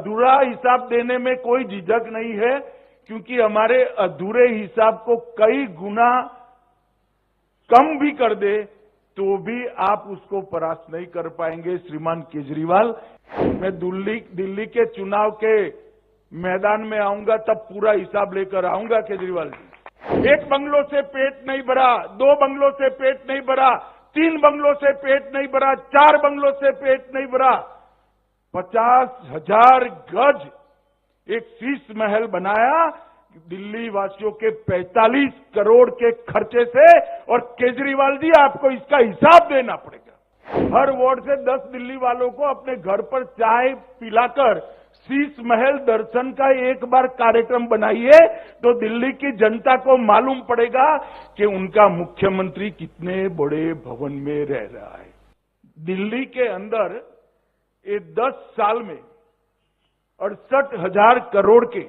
अधूरा हिसाब देने में कोई झिझक नहीं है, क्योंकि हमारे अधूरे हिसाब को कई गुना कम भी कर दे तो भी आप उसको परास्त नहीं कर पाएंगे श्रीमान केजरीवाल। मैं दिल्ली के चुनाव के मैदान में आऊंगा तब पूरा हिसाब लेकर आऊंगा केजरीवाल जी। एक बंगलों से पेट नहीं भरा, 2 बंगलों से पेट नहीं भरा, 3 बंगलों से पेट नहीं भरा, 4 बंगलों से पेट नहीं भरा, 50,000 गज एक शीश महल बनाया दिल्ली वासियों के 45 करोड़ के खर्चे से। और केजरीवाल जी आपको इसका हिसाब देना पड़ेगा। हर वार्ड से 10 दिल्ली वालों को अपने घर पर चाय पिलाकर शीश महल दर्शन का एक बार कार्यक्रम बनाइए तो दिल्ली की जनता को मालूम पड़ेगा कि उनका मुख्यमंत्री कितने बड़े भवन में रह रहा है। दिल्ली के अंदर ये 10 साल में 68,000 करोड़ के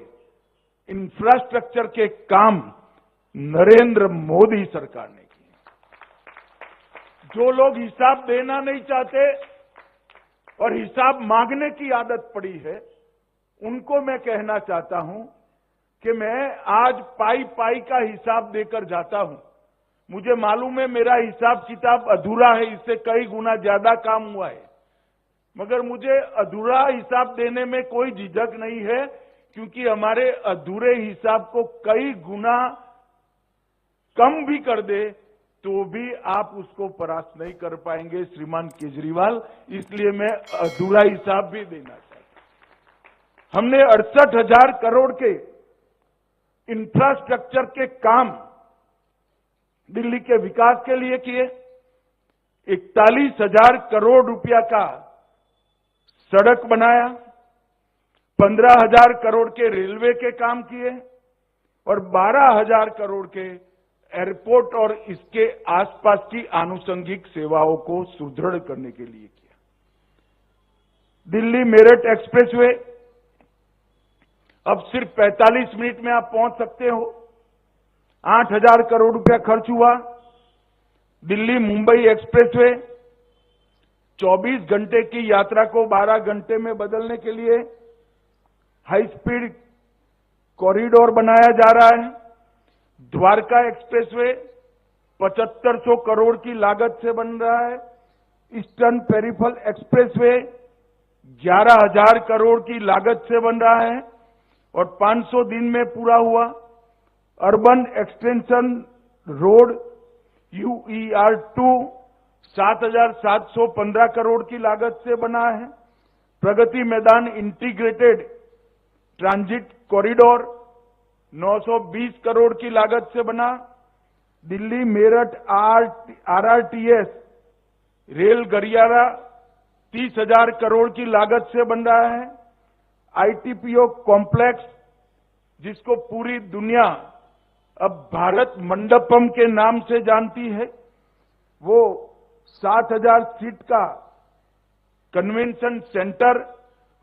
इंफ्रास्ट्रक्चर के काम नरेंद्र मोदी सरकार ने किए। जो लोग हिसाब देना नहीं चाहते और हिसाब मांगने की आदत पड़ी है, उनको मैं कहना चाहता हूं कि मैं आज पाई पाई का हिसाब देकर जाता हूं। मुझे मालूम है मेरा हिसाब किताब अधूरा है, इससे कई गुना ज्यादा काम हुआ है, मगर मुझे अधूरा हिसाब देने में कोई झिझक नहीं है, क्योंकि हमारे अधूरे हिसाब को कई गुना कम भी कर दे तो भी आप उसको परास्त नहीं कर पाएंगे श्रीमान केजरीवाल। इसलिए मैं अधूरा हिसाब भी देना चाहता हूं। हमने 68,000 करोड़ के इंफ्रास्ट्रक्चर के काम दिल्ली के विकास के लिए किए। 41,000 करोड़ रुपया का सड़क बनाया, 15,000 करोड़ के रेलवे के काम किए और 12,000 करोड़ के एयरपोर्ट और इसके आसपास की आनुषंगिक सेवाओं को सुदृढ़ करने के लिए किया। दिल्ली मेरठ एक्सप्रेसवे अब सिर्फ 45 मिनट में आप पहुंच सकते हो। 8,000 करोड़ रुपया खर्च हुआ। दिल्ली मुंबई एक्सप्रेसवे 24 घंटे की यात्रा को 12 घंटे में बदलने के लिए हाई स्पीड कॉरिडोर बनाया जा रहा है। द्वारका एक्सप्रेसवे 7500 करोड़ की लागत से बन रहा है। ईस्टर्न पेरिफेरल एक्सप्रेसवे 11,000 करोड़ की लागत से बन रहा है और 500 दिन में पूरा हुआ। Urban extension road UER2 7,715 crore की लागत से बना है। Pragati Maidan integrated transit corridor 920 crore की लागत से बना। दिल्ली मेरठ RRTS रेल गलियारा 30,000 करोड़ की लागत से बन रहा है। ITPO कॉम्प्लेक्स, जिसको पूरी दुनिया अब भारत मंडपम के नाम से जानती है, वो 7,000 सीट का कन्वेंशन सेंटर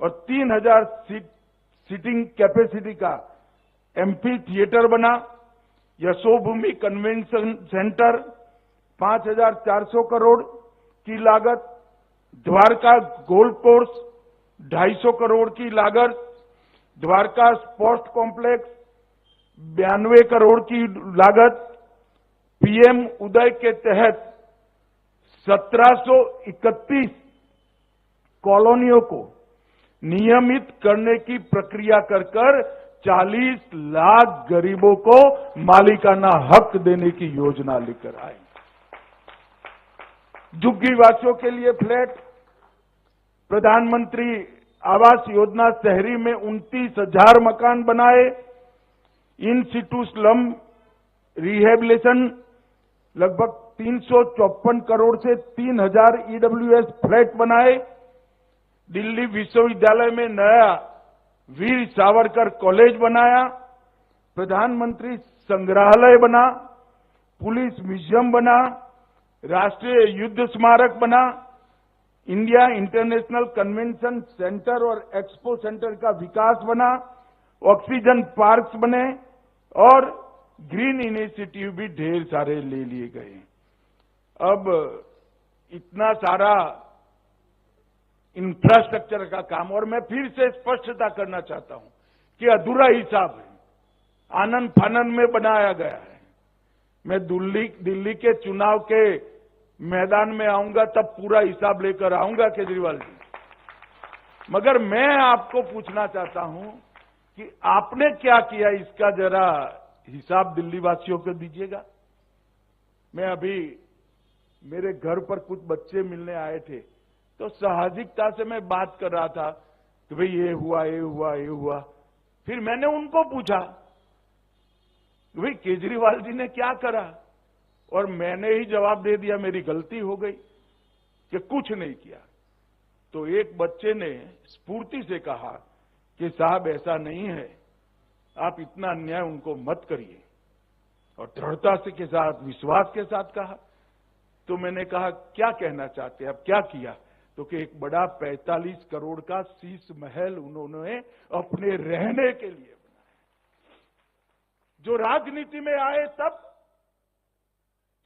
और 3,000 सीटिंग कैपेसिटी का एम्फी थिएटर बना। यशोभूमि कन्वेंशन सेंटर 5,400 करोड़ की लागत। द्वारका गोल्फ कोर्स 250 करोड़ की लागत। द्वारका स्पोर्ट्स कॉम्प्लेक्स 92 करोड़ की लागत। PM उदय के तहत 1731 कॉलोनियों को नियमित करने की प्रक्रिया कर 40 लाख गरीबों को मालिकाना हक देने की योजना लेकर आए। झुग्गी वासियों के लिए फ्लैट, प्रधानमंत्री आवास योजना शहरी में 29,000 मकान बनाए। इन सिटू स्लम रिहेबिलिटेशन लगभग 354 करोड़ से 3,000 EWS फ्लैट बनाए। दिल्ली विश्वविद्यालय में नया वीर सावरकर कॉलेज बनाया। प्रधानमंत्री संग्रहालय बना। पुलिस म्यूजियम बना। राष्ट्रीय युद्ध स्मारक बना। इंडिया इंटरनेशनल कन्वेंशन सेंटर और एक्सपो सेंटर का विकास बना। ऑक्सीजन पार्क्स बने और ग्रीन इनिशिएटिव भी ढेर सारे ले लिए गए। अब इतना सारा इंफ्रास्ट्रक्चर का काम, और मैं फिर से स्पष्टता करना चाहता हूं कि अधूरा हिसाब है, आनंद फानन में बनाया गया है। मैं दिल्ली के चुनाव के मैदान में आऊंगा तब पूरा हिसाब लेकर आऊंगा केजरीवाल जी, मगर मैं आपको पूछना चाहता हूं कि आपने क्या किया, इसका जरा हिसाब दिल्ली वासियों को दीजिएगा। मैं अभी मेरे घर पर कुछ बच्चे मिलने आए थे, तो साहसिकता से मैं बात कर रहा था कि भाई ये हुआ ये हुआ ये हुआ। फिर मैंने उनको पूछा कि भाई केजरीवाल जी ने क्या करा, और मैंने ही जवाब दे दिया मेरी गलती हो गई कि कुछ नहीं किया। तो एक बच्चे ने स्फूर्ति से कहा कि साहब ऐसा नहीं है, आप इतना अन्याय उनको मत करिए, और दृढ़ता से के साथ विश्वास के साथ कहा। तो मैंने कहा क्या कहना चाहते हैं, अब क्या किया? तो कि एक बड़ा 45 करोड़ का शीश महल उन्होंने अपने रहने के लिए बनाया। जो राजनीति में आए तब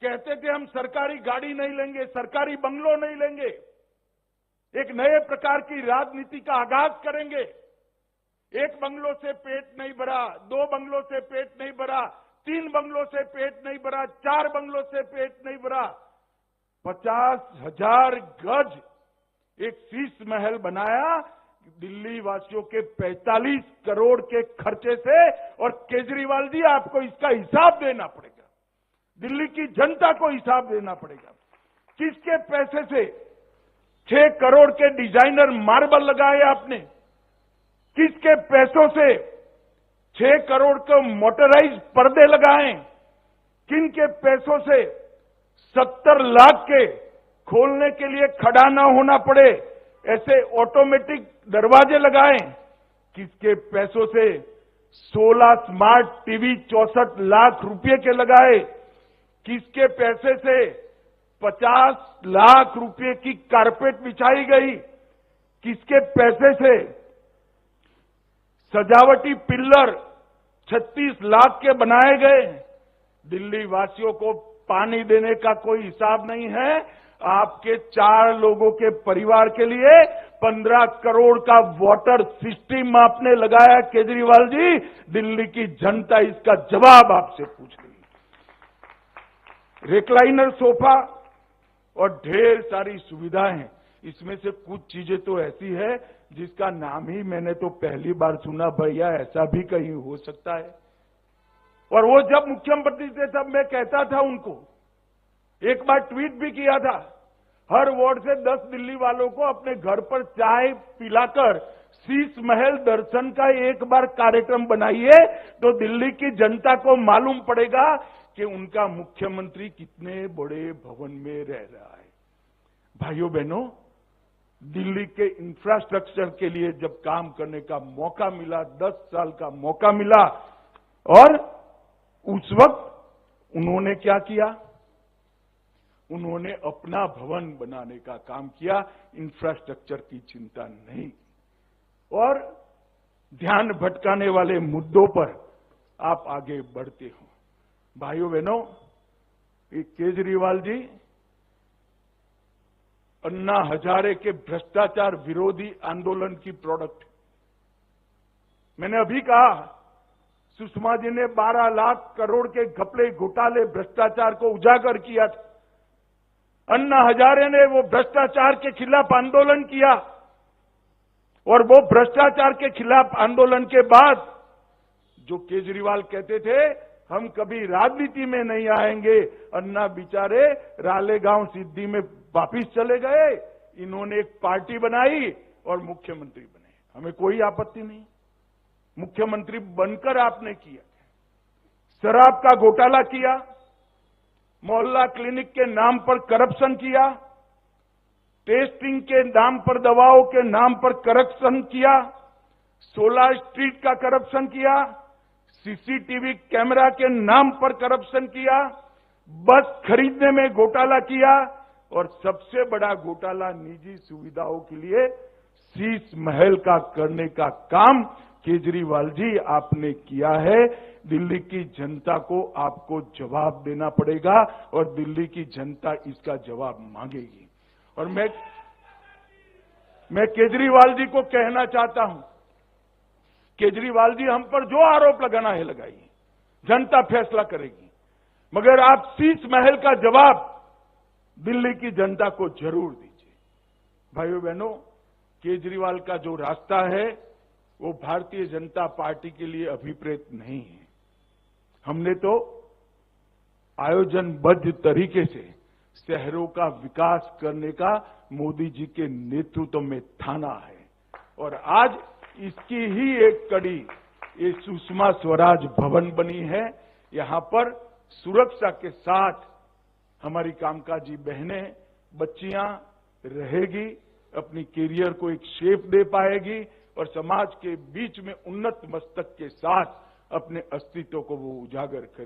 कहते थे हम सरकारी गाड़ी नहीं लेंगे, सरकारी बंगलो नहीं लेंगे, एक नए प्रकार की राजनीति का आगाज करेंगे। एक बंगलो से पेट नहीं भरा, 2 बंगलों से पेट नहीं भरा, 3 बंगलों से पेट नहीं भरा, 4 बंगलों से पेट नहीं भरा, 50,000 गज एक शीश महल बनाया दिल्ली वासियों के 45 करोड़ के खर्चे से। और केजरीवाल जी आपको इसका हिसाब देना पड़ेगा, दिल्ली की जनता को हिसाब देना पड़ेगा। किसके पैसे से 6 करोड़ के डिजाइनर मार्बल लगाए आपने? किसके पैसों से 6 करोड़ के मोटराइज पर्दे लगाए? किनके पैसों से 70 लाख के खोलने के लिए खड़ा ना होना पड़े ऐसे ऑटोमेटिक दरवाजे लगाए? किसके पैसों से 16 स्मार्ट टीवी 64 लाख रुपए के लगाए? किसके पैसे से 50 लाख रुपए की कारपेट बिछाई गई? किसके पैसे से सजावटी पिल्लर 36 लाख के बनाए गए? दिल्ली वासियों को पानी देने का कोई हिसाब नहीं है। आपके 4 लोगों के परिवार के लिए 15 करोड़ का वाटर सिस्टम आपने लगाया केजरीवाल जी। दिल्ली की जनता इसका जवाब आपसे पूछ रही है। रिक्लाइनर सोफा और ढेर सारी सुविधाएं हैं, इसमें से कुछ चीजें तो ऐसी है जिसका नाम ही मैंने तो पहली बार सुना, भैया ऐसा भी कहीं हो सकता है। और वो जब मुख्यमंत्री थे तब मैं कहता था उनको, एक बार ट्वीट भी किया था, हर वार्ड से 10 दिल्ली वालों को अपने घर पर चाय पिलाकर शीश महल दर्शन का एक बार कार्यक्रम बनाइए, तो दिल्ली की जनता को मालूम पड़ेगा कि उनका मुख्यमंत्री कितने बड़े भवन में रह रहा है। भाइयों बहनों, दिल्ली के इंफ्रास्ट्रक्चर के लिए जब काम करने का मौका मिला, 10 साल का मौका मिला, और उस वक्त उन्होंने क्या किया? उन्होंने अपना भवन बनाने का काम किया, इंफ्रास्ट्रक्चर की चिंता नहीं। और ध्यान भटकाने वाले मुद्दों पर आप आगे बढ़ते हो। भाइयों बहनों, केजरीवाल जी अन्ना हजारे के भ्रष्टाचार विरोधी आंदोलन की प्रोडक्ट। मैंने अभी कहा, सुषमा जी ने 12 लाख करोड़ के घपले घोटाले भ्रष्टाचार को उजागर किया था। अन्ना हजारे ने वो भ्रष्टाचार के खिलाफ आंदोलन किया, और वो भ्रष्टाचार के खिलाफ आंदोलन के बाद जो केजरीवाल कहते थे हम कभी राजनीति में नहीं आएंगे, अन्ना बेचारे रालेगांव सिद्धि में वापिस चले गए। इन्होंने एक पार्टी बनाई और मुख्यमंत्री बने, हमें कोई आपत्ति नहीं, मुख्यमंत्री बनकर आपने किया। शराब का घोटाला किया, मोहल्ला क्लिनिक के नाम पर करप्शन किया, टेस्टिंग के नाम पर दवाओं के नाम पर करप्शन किया, 16 स्ट्रीट का करप्शन किया, सीसीटीवी कैमरा के नाम पर करप्शन किया, बस खरीदने में घोटाला किया, और सबसे बड़ा घोटाला निजी सुविधाओं के लिए शीश महल का करने का काम केजरीवाल जी आपने किया है। दिल्ली की जनता को आपको जवाब देना पड़ेगा, और दिल्ली की जनता इसका जवाब मांगेगी। और मैं मैं केजरीवाल जी को कहना चाहता हूं, केजरीवाल जी हम पर जो आरोप लगाना है लगाइए, जनता फैसला करेगी, मगर आप शीश महल का जवाब दिल्ली की जनता को जरूर दीजिए। भाइयों बहनों, केजरीवाल का जो रास्ता है वो भारतीय जनता पार्टी के लिए अभिप्रेत नहीं है। हमने तो आयोजनबद्ध तरीके से शहरों का विकास करने का मोदी जी के नेतृत्व में ठाना है और आज इसकी ही एक कड़ी ये सुषमा स्वराज भवन बनी है। यहां पर सुरक्षा के साथ हमारी कामकाजी बहनें, बच्चियां रहेगी, अपनी कैरियर को एक शेप दे पाएगी और समाज के बीच में उन्नत मस्तक के साथ अपने अस्तित्व को वो उजागर करेगी।